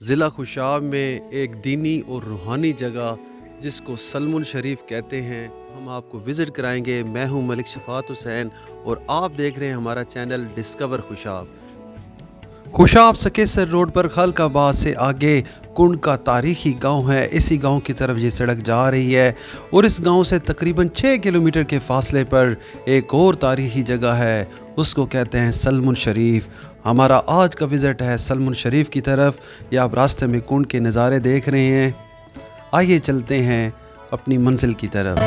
ضلع خوشاب میں ایک دینی اور روحانی جگہ جس کو سلمان شریف کہتے ہیں، ہم آپ کو وزٹ کرائیں گے۔ میں ہوں ملک شفاعت حسین اور آپ دیکھ رہے ہیں ہمارا channel discover Khushab. Khushab Sakesar road پر خلق آباد سے آگے کنڈ کا تاریخی گاؤں ہے۔ اسی گاؤں کی طرف یہ سڑک جا رہی ہے اور اس گاؤں سے تقریباً 6 کلومیٹر کے فاصلے پر ایک اور تاریخی جگہ ہے، اس کو کہتے ہیں سلمان شریف۔ ہمارا آج کا وزٹ ہے سلمان شریف کی طرف۔ یہ آپ راستے میں کنڈ کے نظارے دیکھ رہے ہیں، آئیے چلتے ہیں اپنی منزل کی طرف۔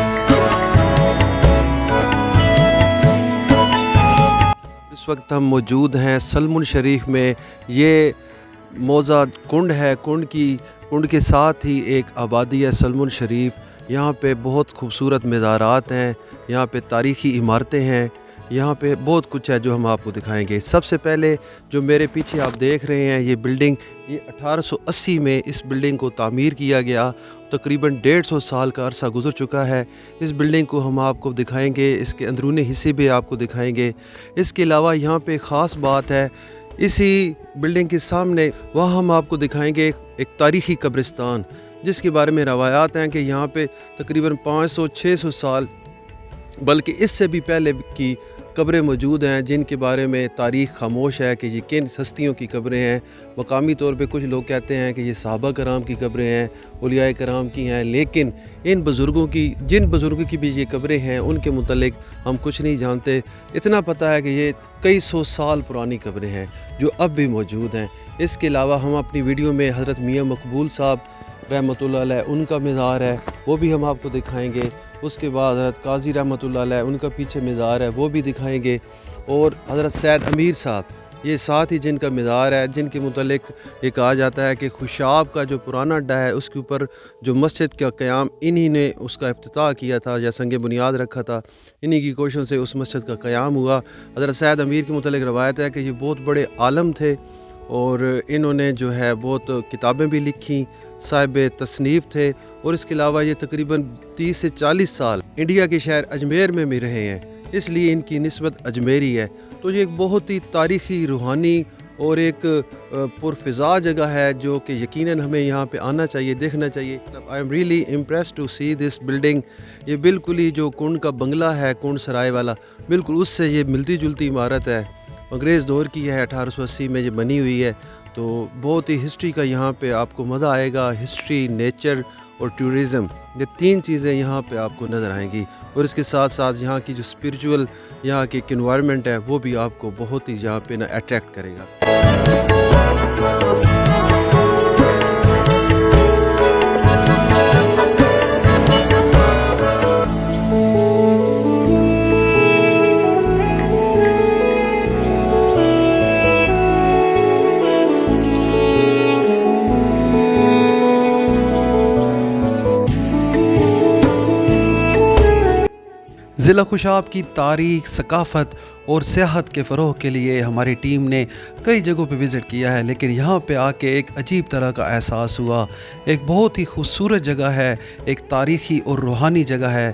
اس وقت ہم موجود ہیں سلمان شریف میں۔ یہ موزہ کنڈ ہے، کنڈ کے ساتھ ہی ایک آبادی ہے سلمان شریف۔ یہاں پہ بہت خوبصورت مزارات ہیں، یہاں پہ تاریخی عمارتیں ہیں، یہاں پہ بہت کچھ ہے جو ہم آپ کو دکھائیں گے۔ سب سے پہلے جو میرے پیچھے آپ دیکھ رہے ہیں یہ بلڈنگ، یہ 1880 میں اس بلڈنگ کو تعمیر کیا گیا۔ تقریباً 150 سال کا عرصہ گزر چکا ہے۔ اس بلڈنگ کو ہم آپ کو دکھائیں گے، اس کے اندرونی حصے بھی آپ کو دکھائیں گے۔ اس کے علاوہ یہاں پہ خاص بات ہے، اسی بلڈنگ کے سامنے وہاں ہم آپ کو دکھائیں گے ایک تاریخی قبرستان، جس کے بارے میں روایات ہیں کہ یہاں پہ تقریباً 500-600 سال بلکہ اس سے بھی پہلے کی قبریں موجود ہیں، جن کے بارے میں تاریخ خاموش ہے کہ یہ کن ہستیوں کی قبریں ہیں۔ مقامی طور پہ کچھ لوگ کہتے ہیں کہ یہ صحابہ کرام کی قبریں ہیں، اولیاء کرام کی ہیں، لیکن جن بزرگوں کی بھی یہ قبریں ہیں ان کے متعلق ہم کچھ نہیں جانتے۔ اتنا پتہ ہے کہ یہ کئی 100 سال پرانی قبریں ہیں جو اب بھی موجود ہیں۔ اس کے علاوہ ہم اپنی ویڈیو میں حضرت میاں مقبول صاحب رحمۃ اللہ علیہ ان کا مزار ہے، وہ بھی ہم آپ کو دکھائیں گے۔ اس کے بعد حضرت قاضی رحمۃ اللہ علیہ ان کا پیچھے مزار ہے، وہ بھی دکھائیں گے۔ اور حضرت سید امیر صاحب، یہ ساتھ ہی جن کا مزار ہے، جن کے متعلق یہ کہا جاتا ہے کہ خوشاب کا جو پرانا اڈا ہے اس کے اوپر جو مسجد کا قیام انہی نے اس کا افتتاح کیا تھا یا سنگ بنیاد رکھا تھا، انہی کی کوششوں سے اس مسجد کا قیام ہوا۔ حضرت سید امیر کے متعلق روایت ہے کہ یہ بہت بڑے عالم تھے اور انہوں نے جو ہے بہت کتابیں بھی لکھیں، صاحب تصنیف تھے، اور اس کے علاوہ یہ تقریباً 30 سے 40 سال انڈیا کے شہر اجمیر میں بھی رہے ہیں، اس لیے ان کی نسبت اجمیری ہے۔ تو یہ ایک بہت ہی تاریخی، روحانی اور ایک پرفضا جگہ ہے جو کہ یقیناً ہمیں یہاں پہ آنا چاہیے، دیکھنا چاہیے۔ I am really impressed to see this building۔ یہ بالکل ہی جو کنڈ کا بنگلہ ہے، کنڈ سرائے والا، بالکل اس سے یہ ملتی جلتی عمارت ہے، انگریز دور کی ہے، 1880 میں یہ بنی ہوئی ہے۔ تو بہت ہی ہسٹری کا یہاں پہ آپ کو مزہ آئے گا۔ ہسٹری، نیچر اور ٹورزم، یہ 3 چیزیں یہاں پہ آپ کو نظر آئیں گی، اور اس کے ساتھ ساتھ یہاں کی جو اسپریچول یہاں کی ایک انوائرمنٹ ہے وہ بھی آپ کو بہت ہی یہاں پہ اٹریکٹ کرے گا۔ ضلع خوشاب کی تاریخ، ثقافت اور سیاحت کے فروغ کے لیے ہماری ٹیم نے کئی جگہوں پہ وزٹ کیا ہے، لیکن یہاں پہ آ کے ایک عجیب طرح کا احساس ہوا۔ ایک بہت ہی خوبصورت جگہ ہے، ایک تاریخی اور روحانی جگہ ہے۔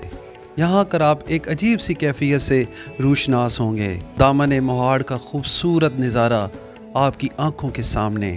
یہاں کر آپ ایک عجیب سی کیفیت سے روشناس ہوں گے۔ دامن مہاڑ کا خوبصورت نظارہ آپ کی آنکھوں کے سامنے۔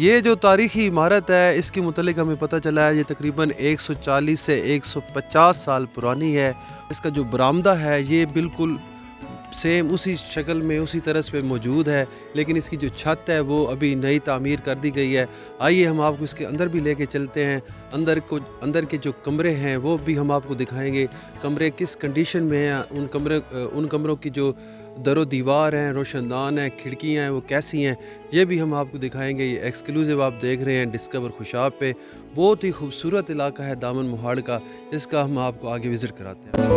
یہ جو تاریخی عمارت ہے اس کے متعلق ہمیں پتہ چلا ہے یہ تقریباً 140 سے 150 سال پرانی ہے۔ اس کا جو برآمدہ ہے یہ بالکل سیم اسی شکل میں، اسی طرز پہ موجود ہے، لیکن اس کی جو چھت ہے وہ ابھی نئی تعمیر کر دی گئی ہے۔ آئیے ہم آپ کو اس کے اندر بھی لے کے چلتے ہیں۔ اندر کے جو کمرے ہیں وہ بھی ہم آپ کو دکھائیں گے، کمرے کس کنڈیشن میں ہیں، ان کمروں کی جو در و دیوار ہیں، روشن دان ہیں، کھڑکیاں ہیں، وہ کیسی ہیں، یہ بھی ہم آپ کو دکھائیں گے۔ یہ ایکسکلوزیو آپ دیکھ رہے ہیں ڈسکور خوشاب پہ۔ بہت ہی خوبصورت علاقہ ہے دامن مہاڑ کا، اس کا ہم آپ کو آگے وزٹ کراتے ہیں۔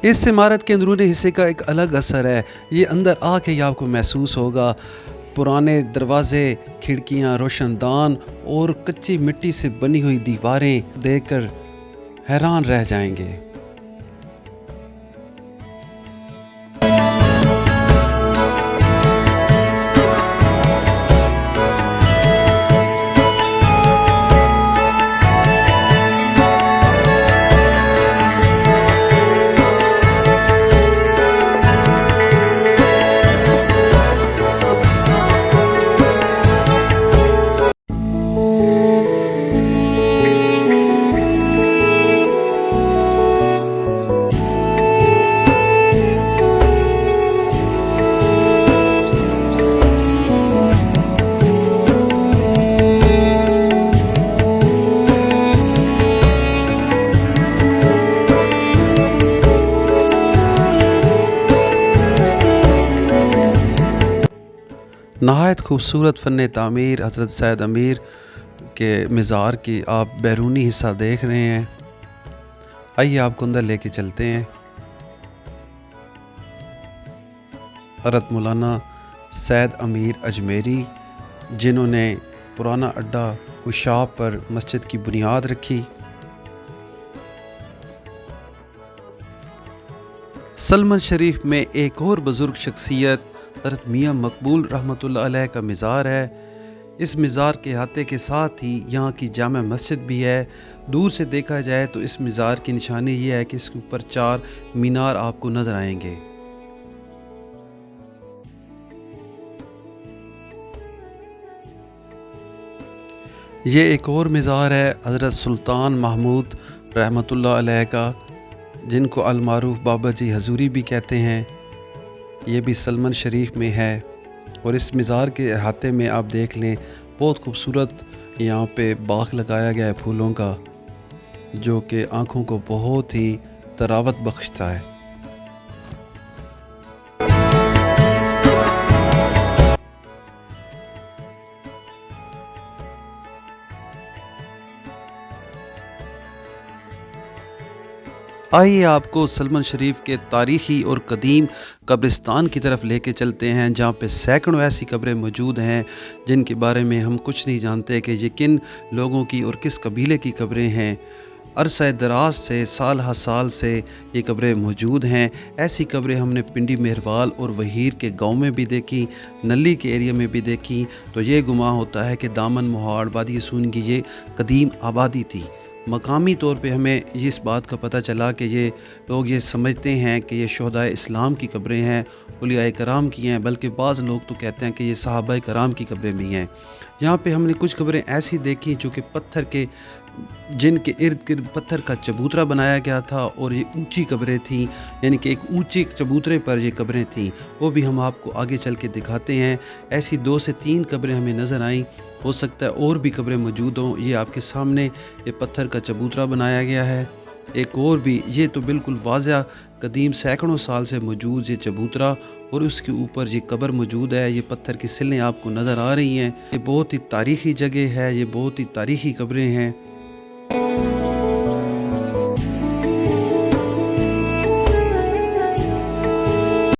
اس عمارت کے اندرونی حصے کا ایک الگ اثر ہے، یہ اندر آ کے آپ کو محسوس ہوگا۔ پرانے دروازے، کھڑکیاں، روشن دان اور کچی مٹی سے بنی ہوئی دیواریں دیکھ کر حیران رہ جائیں گے۔ نہایت خوبصورت فن تعمیر حضرت سید امیر کے مزار کی آپ بیرونی حصہ دیکھ رہے ہیں۔ آئیے آپ کو اندر لے کے چلتے ہیں۔ حضرت مولانا سید امیر اجمیری جنہوں نے پرانا اڈا خوشاب پر مسجد کی بنیاد رکھی۔ سلمان شریف میں ایک اور بزرگ شخصیت حضرت میاں مقبول رحمۃ اللہ علیہ کا مزار ہے۔ اس مزار کے احاطے کے ساتھ ہی یہاں کی جامع مسجد بھی ہے۔ دور سے دیکھا جائے تو اس مزار کی نشانی یہ ہے کہ اس کے اوپر 4 مینار آپ کو نظر آئیں گے۔ یہ ایک اور مزار ہے حضرت سلطان محمود رحمۃ اللہ علیہ کا، جن کو المعروف بابا جی حضوری بھی کہتے ہیں۔ یہ بھی سلمان شریف میں ہے، اور اس مزار کے احاطے میں آپ دیکھ لیں بہت خوبصورت یہاں پہ باغ لگایا گیا ہے پھولوں کا، جو کہ آنکھوں کو بہت ہی طراوت بخشتا ہے۔ آئیے آپ کو سلمان شریف کے تاریخی اور قدیم قبرستان کی طرف لے کے چلتے ہیں، جہاں پہ سینکڑوں ایسی قبریں موجود ہیں جن کے بارے میں ہم کچھ نہیں جانتے کہ یہ کن لوگوں کی اور کس قبیلے کی قبریں ہیں۔ عرصہ دراز سے، سال ہر سال سے یہ قبریں موجود ہیں۔ ایسی قبریں ہم نے پنڈی مہروال اور وہیر کے گاؤں میں بھی دیکھی، نلی کے ایریا میں بھی دیکھی، تو یہ گمان ہوتا ہے کہ دامن مہاڑ وادی سون کی یہ قدیم آبادی تھی۔ مقامی طور پہ ہمیں اس بات کا پتہ چلا کہ یہ لوگ یہ سمجھتے ہیں کہ یہ شہدائے اسلام کی قبریں ہیں، اولیاء کرام کی ہیں، بلکہ بعض لوگ تو کہتے ہیں کہ یہ صحابہ کرام کی قبریں بھی ہیں۔ یہاں پہ ہم نے کچھ قبریں ایسی دیکھی جو کہ پتھر کے، جن کے ارد گرد پتھر کا چبوترا بنایا گیا تھا، اور یہ اونچی قبریں تھیں، یعنی کہ ایک اونچی چبوترے پر یہ قبریں تھیں۔ وہ بھی ہم آپ کو آگے چل کے دکھاتے ہیں۔ ایسی 2 سے 3 قبریں ہمیں نظر آئیں، ہو سکتا ہے اور بھی قبریں موجود ہوں۔ یہ آپ کے سامنے یہ پتھر کا چبوترا بنایا گیا ہے۔ ایک اور بھی، یہ تو بالکل واضح قدیم سینکڑوں سال سے موجود یہ چبوترا، اور اس کے اوپر یہ قبر موجود ہے۔ یہ پتھر کی سلیں آپ کو نظر آ رہی ہیں۔ یہ بہت ہی تاریخی جگہ ہے، یہ بہت ہی تاریخی قبریں ہیں۔